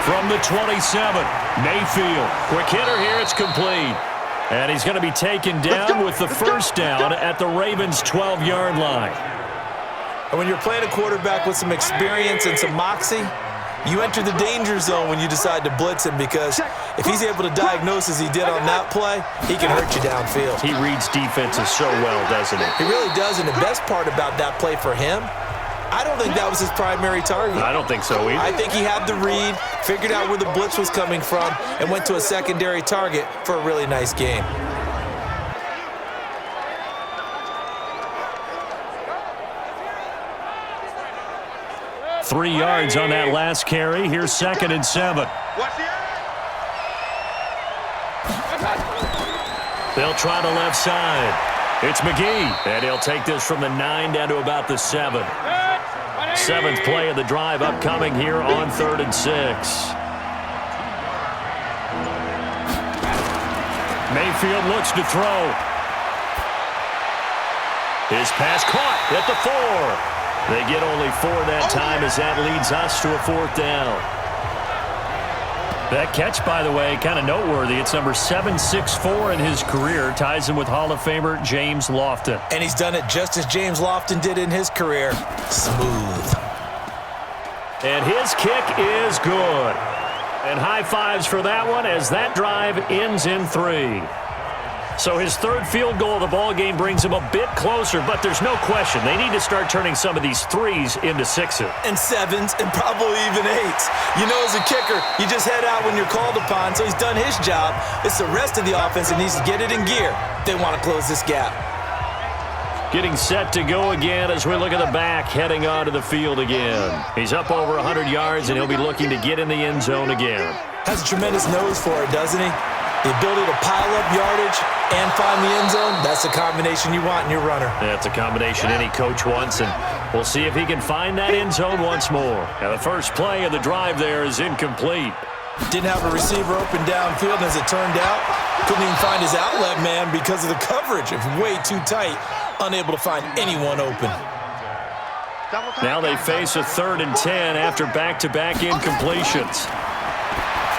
From the 27, Mayfield. Quick hitter here, it's complete. And he's going to be taken down with the first down at the Ravens' 12-yard line. And when you're playing a quarterback with some experience and some moxie, you enter the danger zone when you decide to blitz him, because if he's able to diagnose as he did on that play, he can hurt you downfield. He reads defenses so well, doesn't he? He really does, and the best part about that play for him, I don't think that was his primary target. I don't think so either. I think he had the read, figured out where the blitz was coming from, and went to a secondary target for a really nice game. Three yards on that last carry. Here's second and 7. They'll try the left side. It's McGee, and he'll take this from the 9 down to about the 7. 7th play of the drive upcoming here on 3rd and 6. Mayfield looks to throw. His pass caught at the 4. They get only 4 that time as that leads us to a 4th down. That catch, by the way, kind of noteworthy. It's number 764 in his career. Ties him with Hall of Famer James Lofton. And he's done it just as James Lofton did in his career. Smooth. And his kick is good. And high fives for that one as that drive ends in 3. So his third field goal of the ball game brings him a bit closer, but there's no question they need to start turning some of these threes into sixes. And sevens, and probably even eights. You know, as a kicker, you just head out when you're called upon, so he's done his job. It's the rest of the offense that needs to get it in gear if they want to close this gap. Getting set to go again as we look at the back, heading onto the field again. He's up over 100 yards, and he'll be looking to get in the end zone again. Has a tremendous nose for it, doesn't he? The ability to pile up yardage and find the end zone, that's the combination you want in your runner. That's a combination any coach wants, and we'll see if he can find that end zone once more. Now, the first play of the drive there is incomplete. Didn't have a receiver open downfield, and as it turned out, couldn't even find his outlet man because of the coverage. It was way too tight, unable to find anyone open. Now they face a 3rd and 10 after back-to-back incompletions.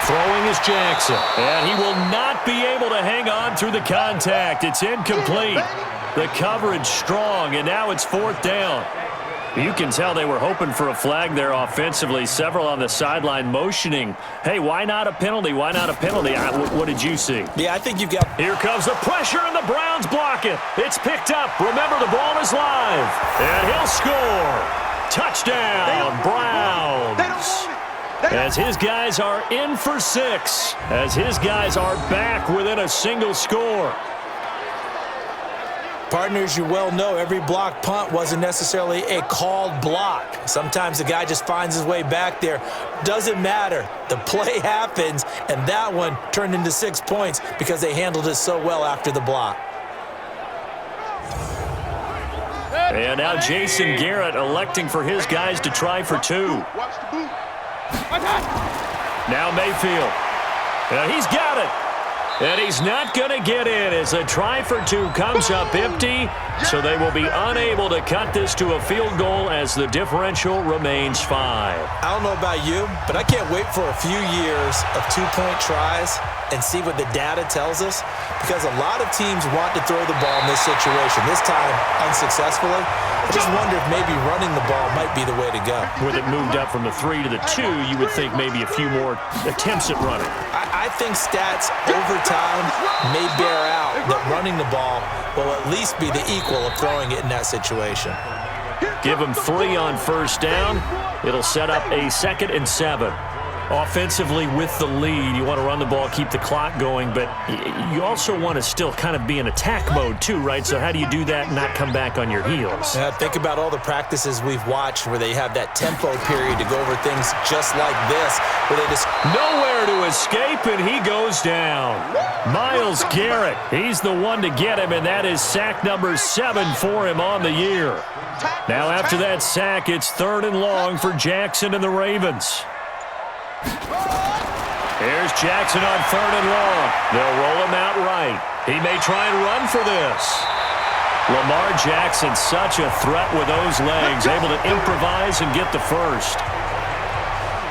Throwing is Jackson, and he will not be able to hang on through the contact. It's incomplete. The coverage strong, and now it's 4th down. You can tell they were hoping for a flag there offensively. Several on the sideline motioning, hey, why not a penalty? Why not a penalty? What did you see? Yeah, I think you've got... Here comes the pressure, and the Browns block it. It's picked up. Remember, the ball is live. And he'll score. Touchdown, Browns. As his guys are in for 6. As his guys are back within a single score. Partners, you well know every block punt wasn't necessarily a called block. Sometimes the guy just finds his way back there. Doesn't matter. The play happens, and that one turned into 6 points because they handled it so well after the block. And now Jason Garrett electing for his guys to try for 2. Now Mayfield. And he's got it. And he's not going to get in as a try for 2 comes up empty. So they will be unable to cut this to a field goal as the differential remains 5. I don't know about you, but I can't wait for a few years of 2-point tries and see what the data tells us, because a lot of teams want to throw the ball in this situation, this time unsuccessfully. I just wonder if maybe running the ball might be the way to go. With it moved up from the 3 to the 2, you would think maybe a few more attempts at running. I think stats over time may bear out that running the ball will at least be the equal of throwing it in that situation. Give him 3 on 1st down. It'll set up a 2nd and 7. Offensively with the lead, you want to run the ball, keep the clock going, but you also want to still kind of be in attack mode too, right? So how do you do that and not come back on your heels? Yeah, think about all the practices we've watched where they have that tempo period to go over things just like this, where they just... Nowhere to escape, and he goes down. Myles Garrett, he's the one to get him, and that is sack number 7 for him on the year. Now after that sack, it's 3rd and long for Jackson and the Ravens. Here's Jackson on 3rd and long. They'll roll him out right. He may try and run for this. Lamar Jackson, such a threat with those legs, able to improvise and get the first.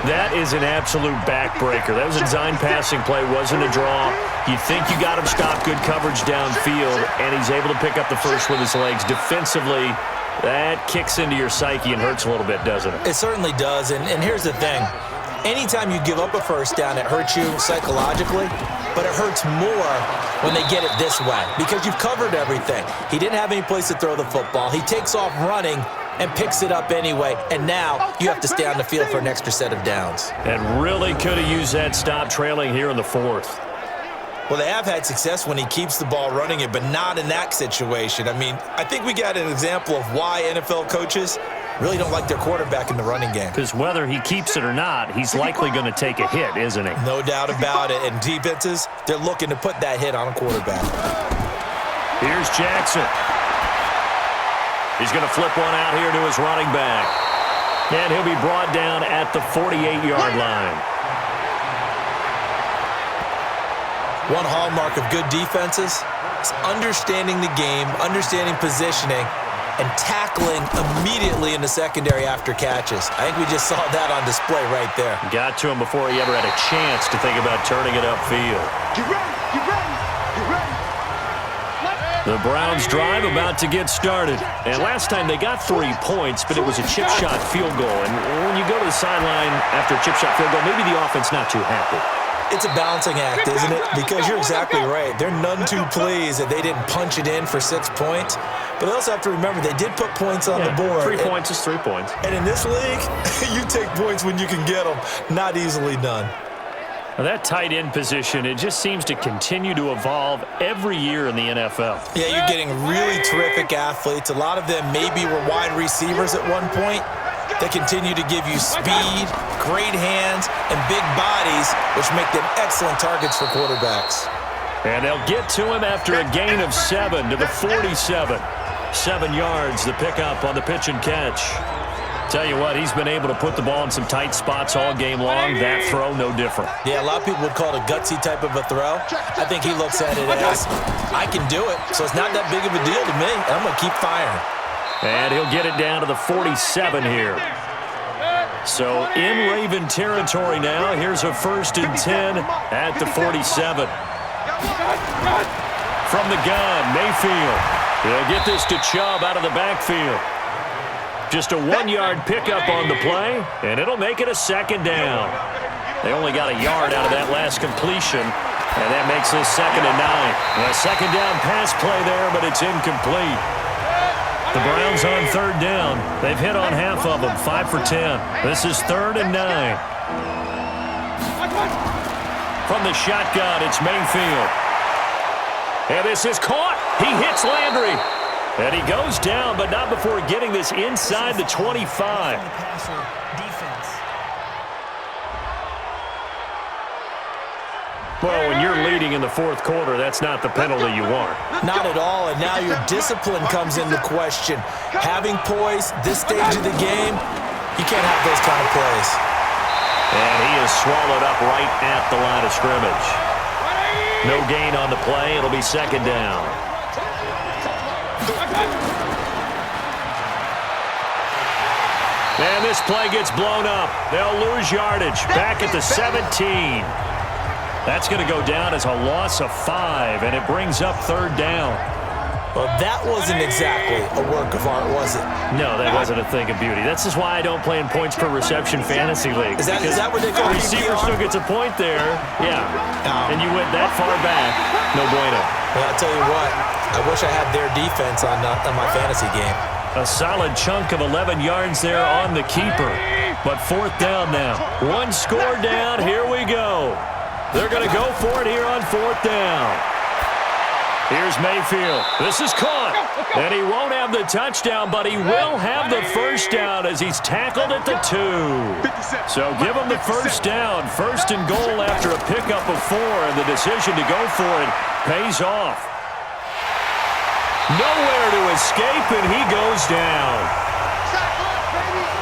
That is an absolute backbreaker. That was a design passing play, wasn't a draw. You think you got him stopped, good coverage downfield, and he's able to pick up the first with his legs. Defensively, that kicks into your psyche and hurts a little bit, doesn't it? It certainly does, and here's the thing. Anytime you give up a 1st down, it hurts you psychologically, but it hurts more when they get it this way because you've covered everything. He didn't have any place to throw the football. He takes off running and picks it up anyway, and now you have to stay on the field for an extra set of downs. And really could have used that stop trailing here in the 4th. Well, they have had success when he keeps the ball running it, but not in that situation. I mean, I think we got an example of why NFL coaches really don't like their quarterback in the running game. Because whether he keeps it or not, he's likely going to take a hit, isn't he? No doubt about it. And defenses, they're looking to put that hit on a quarterback. Here's Jackson. He's going to flip one out here to his running back. And he'll be brought down at the 48-yard line. One hallmark of good defenses is understanding the game, understanding positioning, and tackling immediately in the secondary after catches. I think we just saw that on display right there. Got to him before he ever had a chance to think about turning it upfield. Get ready, get ready, get ready. The Browns drive about to get started. And last time they got 3 points, but it was a chip shot field goal. And when you go to the sideline after a chip shot field goal, maybe the offense not too happy. It's a balancing act, isn't it? Because you're exactly right. They're none too pleased that they didn't punch it in for 6 points. But they also have to remember they did put points on the board. 3 points is 3 points. And in this league, you take points when you can get them. Not easily done. Now that tight end position, it just seems to continue to evolve every year in the NFL. Yeah, you're getting really terrific athletes. A lot of them maybe were wide receivers at one point. They continue to give you speed, great hands, and big bodies, which make them excellent targets for quarterbacks. And they'll get to him after a gain of 7 to the 47. 7 yards, the pickup on the pitch and catch. Tell you what, he's been able to put the ball in some tight spots all game long. That throw, no different. Yeah, a lot of people would call it a gutsy type of a throw. I think he looks at it as, I can do it, so it's not that big of a deal to me, and I'm going to keep firing. And he'll get it down to the 47 here. So in Raven territory now. Here's a 1st and 10 at the 47. From the gun, Mayfield. He'll get this to Chubb out of the backfield. Just a 1-yard pickup on the play, and it'll make it a 2nd down. They only got a yard out of that last completion, and that makes this 2nd and 9. A 2nd down pass play there, but it's incomplete. The Browns on 3rd down. They've hit on half of them, 5 for 10. This is 3rd and 9. From the shotgun, it's Mayfield. And this is caught. He hits Landry. And he goes down, but not before getting this inside the 25. Well, when you're leading in the 4th quarter, that's not the penalty you want. Not at all, and now your discipline comes into question. Having poise this stage of the game, you can't have those kind of plays. And he is swallowed up right at the line of scrimmage. No gain on the play. It'll be 2nd down. And this play gets blown up. They'll lose yardage. Back at the 17. That's going to go down as a loss of 5, and it brings up 3rd down. Well, that wasn't exactly a work of art, was it? No, that wasn't a thing of beauty. That's just why I don't play in points per reception fantasy league. Is that what they call the receiver still gets a point there. Yeah. And you went that far back. No bueno. Well, I'll tell you what. I wish I had their defense on my fantasy game. A solid chunk of 11 yards there on the keeper. But 4th down now. 1 score down. Here we go. They're going to go for it here on 4th down. Here's Mayfield. This is caught. And he won't have the touchdown, but he will have the 1st down as he's tackled at the 2. So give him the 1st down. 1st and goal after a pickup of 4, and the decision to go for it pays off. Nowhere to escape, and he goes down.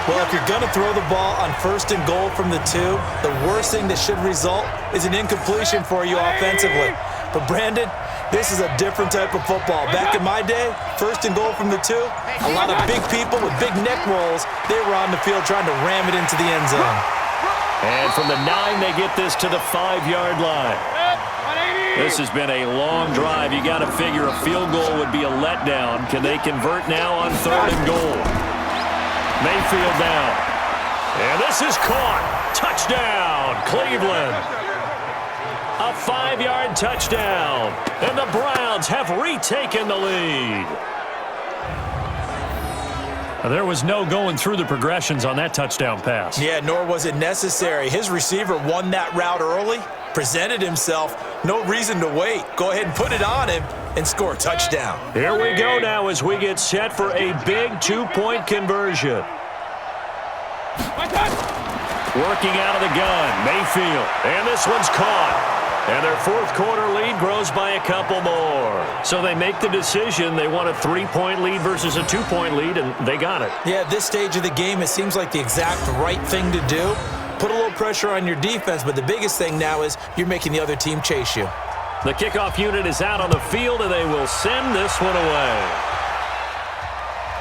Well, if you're going to throw the ball on 1st and goal from the 2, the worst thing that should result is an incompletion for you offensively. But, Brandon, this is a different type of football. Back in my day, 1st and goal from the 2, a lot of big people with big neck rolls, they were on the field trying to ram it into the end zone. And from the 9, they get this to the 5-yard line. This has been a long drive. You got to figure a field goal would be a letdown. Can they convert now on 3rd and goal? Mayfield down. And this is caught. Touchdown, Cleveland. A 5-yard touchdown. And the Browns have retaken the lead. There was no going through the progressions on that touchdown pass. Yeah, nor was it necessary. His receiver won that route early, presented himself. No reason to wait. Go ahead and put it on him and score a touchdown. Here we go now as we get set for a big 2-point conversion. Working out of the gun, Mayfield. And this one's caught. And their 4th quarter lead grows by a couple more. So they make the decision. They want a 3-point lead versus a 2-point lead, and they got it. Yeah, at this stage of the game, it seems like the exact right thing to do. Put a little pressure on your defense, but the biggest thing now is you're making the other team chase you. The kickoff unit is out on the field, and they will send this one away.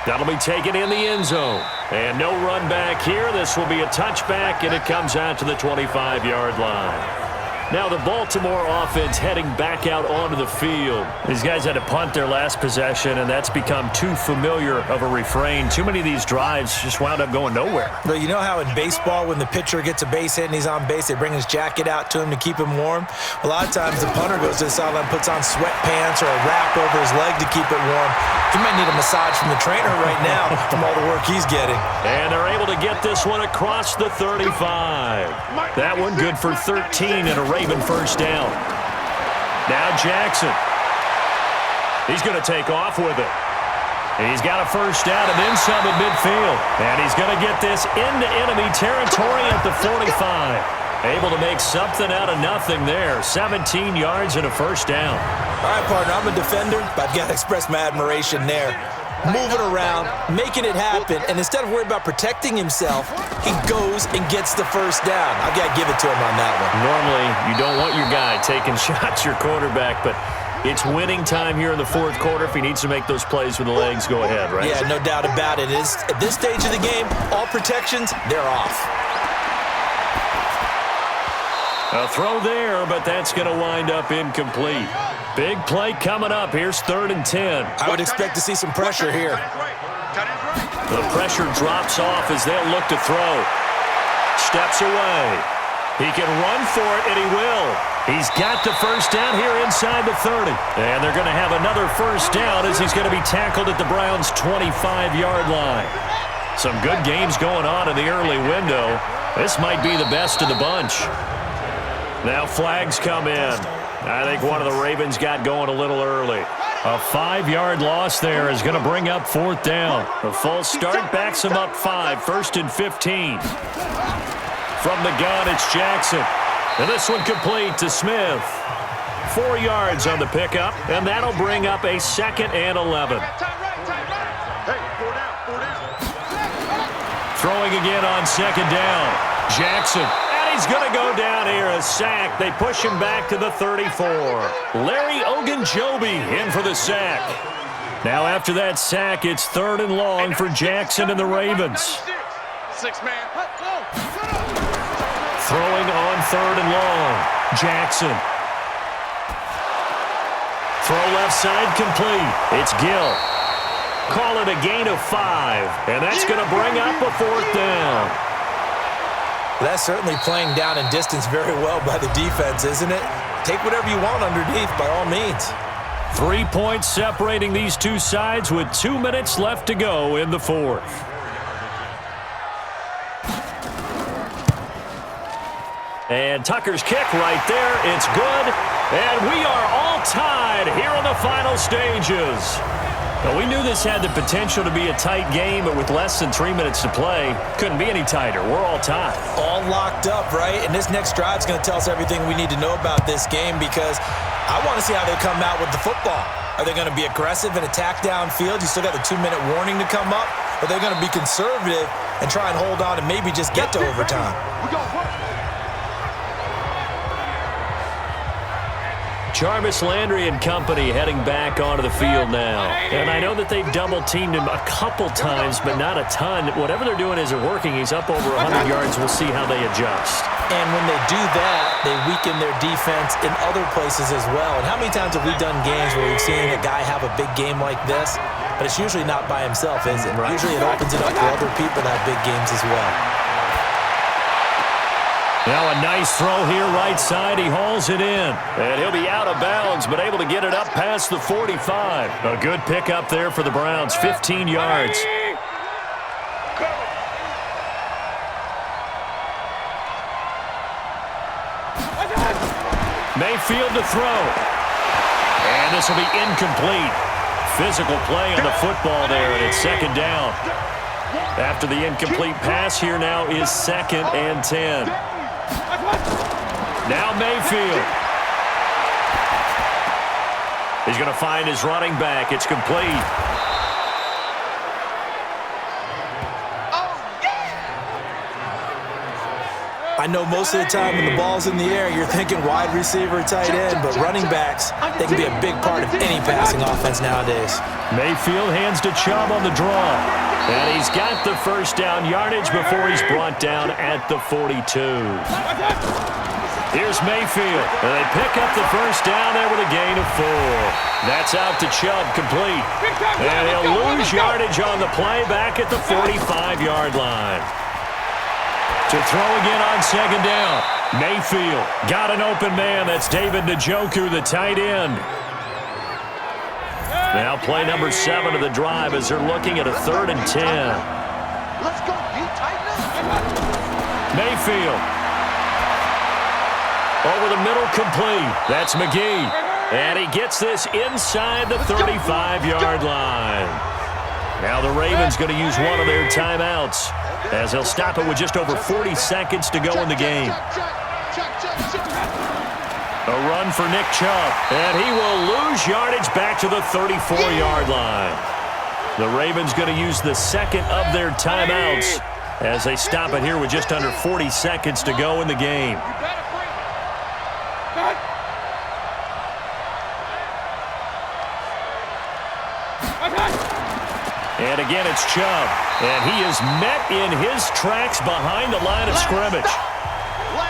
That'll be taken in the end zone. And no run back here. This will be a touchback, and it comes out to the 25-yard line. Now the Baltimore offense heading back out onto the field. These guys had to punt their last possession, and that's become too familiar of a refrain. Too many of these drives just wound up going nowhere. Well, you know how in baseball when the pitcher gets a base hit and he's on base, they bring his jacket out to him to keep him warm? A lot of times the punter goes to the sideline, puts on sweatpants or a wrap over his leg to keep it warm. He might need a massage from the trainer right now from all the work he's getting. And they're able to get this one across the 35. That one good for 13 and a Raven first down. Now Jackson. He's going to take off with it. He's got a first down and then some at midfield. And he's going to get this into enemy territory at the 45. Able to make something out of nothing there. 17 yards and a first down. All right, partner, I'm a defender, but I've got to express my admiration there. Moving around, making it happen, and instead of worrying about protecting himself, he goes and gets the first down. I've got to give it to him on that one. Normally, you don't want your guy taking shots, your quarterback, but it's winning time here in the fourth quarter. If he needs to make those plays with the legs, go ahead, right? Yeah, no doubt about it. At this stage of the game, all protections, they're off. A throw there, but that's going to wind up incomplete. Big play coming up. Here's 3rd and 10. I would expect to see some pressure here. The pressure drops off as they'll look to throw. Steps away. He can run for it, and he will. He's got the first down here inside the 30. And they're going to have another first down as he's going to be tackled at the Browns' 25-yard line. Some good games going on in the early window. This might be the best of the bunch. Now flags come in. I think one of the Ravens got going a little early. A 5-yard loss there is going to bring up 4th down. A false start backs him up 5. 1st and 15. From the gun, it's Jackson. And this one complete to Smith. 4 yards on the pickup, and that'll bring up a 2nd and 11. Throwing again on 2nd down. Jackson. He's going to go down here, a sack. They push him back to the 34. Larry Ogunjobi in for the sack. Now after that sack, it's 3rd and long for Jackson and the Ravens. Throwing on 3rd and long. Jackson. Throw left side complete. It's Gill. Call it a gain of 5. And that's going to bring up a 4th down. That's certainly playing down and distance very well by the defense, isn't it? Take whatever you want underneath, by all means. 3 points separating these two sides with 2 minutes left to go in the fourth. And Tucker's kick right there. It's good. And we are all tied here in the final stages. Now, we knew this had the potential to be a tight game, but with less than 3 minutes to play, couldn't be any tighter. We're all tied. All locked up, right? And this next drive is going to tell us everything we need to know about this game because I want to see how they come out with the football. Are they going to be aggressive and attack downfield? You still got the 2-minute warning to come up? Or are they going to be conservative and try and hold on and maybe just get to overtime? Jarvis Landry and company heading back onto the field now. And I know that they've double-teamed him a couple times, but not a ton. Whatever they're doing isn't working. He's up over 100 yards. We'll see how they adjust. And when they do that, they weaken their defense in other places as well. And how many times have we done games where we've seen a guy have a big game like this? But it's usually not by himself, is it? Right. Usually it opens it up for other people to have big games as well. Now a nice throw here right side. He hauls it in. And he'll be out of bounds, but able to get it up past the 45. A good pickup there for the Browns. 15 yards. Mayfield to throw. And this will be incomplete. Physical play on the football there, and it's 2nd down. After the incomplete pass, here now is 2nd and 10. Now Mayfield. He's going to find his running back. It's complete. I know most of the time when the ball's in the air, you're thinking wide receiver, tight end, but running backs, they can be a big part of any passing offense nowadays. Mayfield hands to Chubb on the draw. And he's got the first down yardage before he's brought down at the 42. Here's Mayfield, and they pick up the first down there with a gain of 4. That's out to Chubb, complete. And he'll lose yardage on the play back at the 45-yard line. To throw again on second down. Mayfield got an open man. That's David Njoku, the tight end. Now play number 7 of the drive as they're looking at a 3rd and 10. Let's go, you tighten up. Mayfield. Over the middle, complete. That's McGee. And he gets this inside the 35-yard line. Now the Ravens going to use one of their timeouts as they'll stop it with just over 40 seconds to go in the game. A run for Nick Chubb, and he will lose yardage back to the 34-yard line. The Ravens going to use the second of their timeouts as they stop it here with just under 40 seconds to go in the game. And again, it's Chubb, and he is met in his tracks behind the line of scrimmage.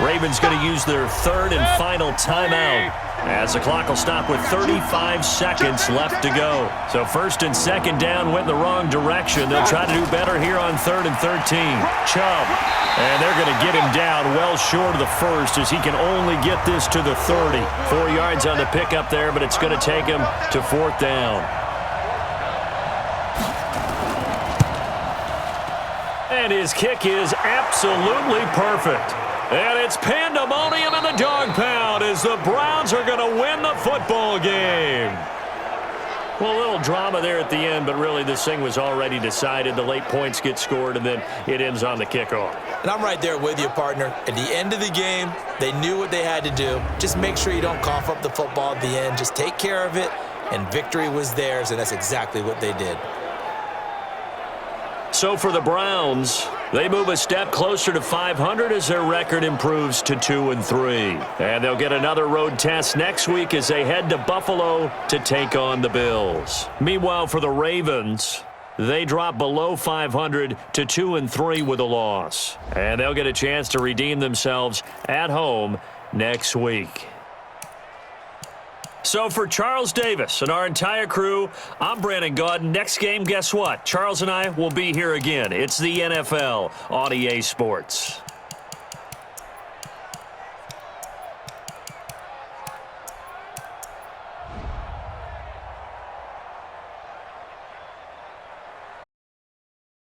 Ravens going to use their 3rd and final timeout as the clock will stop with 35 seconds left to go. So 1st and 2nd down went in the wrong direction. They'll try to do better here on 3rd and 13. Chubb, and they're going to get him down well short of the 1st as he can only get this to the 30. 4 yards on the pickup there, but it's going to take him to 4th down. And his kick is absolutely perfect. And it's pandemonium in the dog pound as the Browns are going to win the football game. Well, a little drama there at the end, but really this thing was already decided. The late points get scored, and then it ends on the kickoff. And I'm right there with you, partner. At the end of the game, they knew what they had to do. Just make sure you don't cough up the football at the end. Just take care of it, and victory was theirs, and that's exactly what they did. So for the Browns, they move a step closer to 500 as their record improves to 2-3. And they'll get another road test next week as they head to Buffalo to take on the Bills. Meanwhile, for the Ravens, they drop below 500 to 2-3 with a loss. And they'll get a chance to redeem themselves at home next week. So for Charles Davis and our entire crew, I'm Brandon Gaudin. Next game, guess what? Charles and I will be here again. It's the NFL on EA Sports.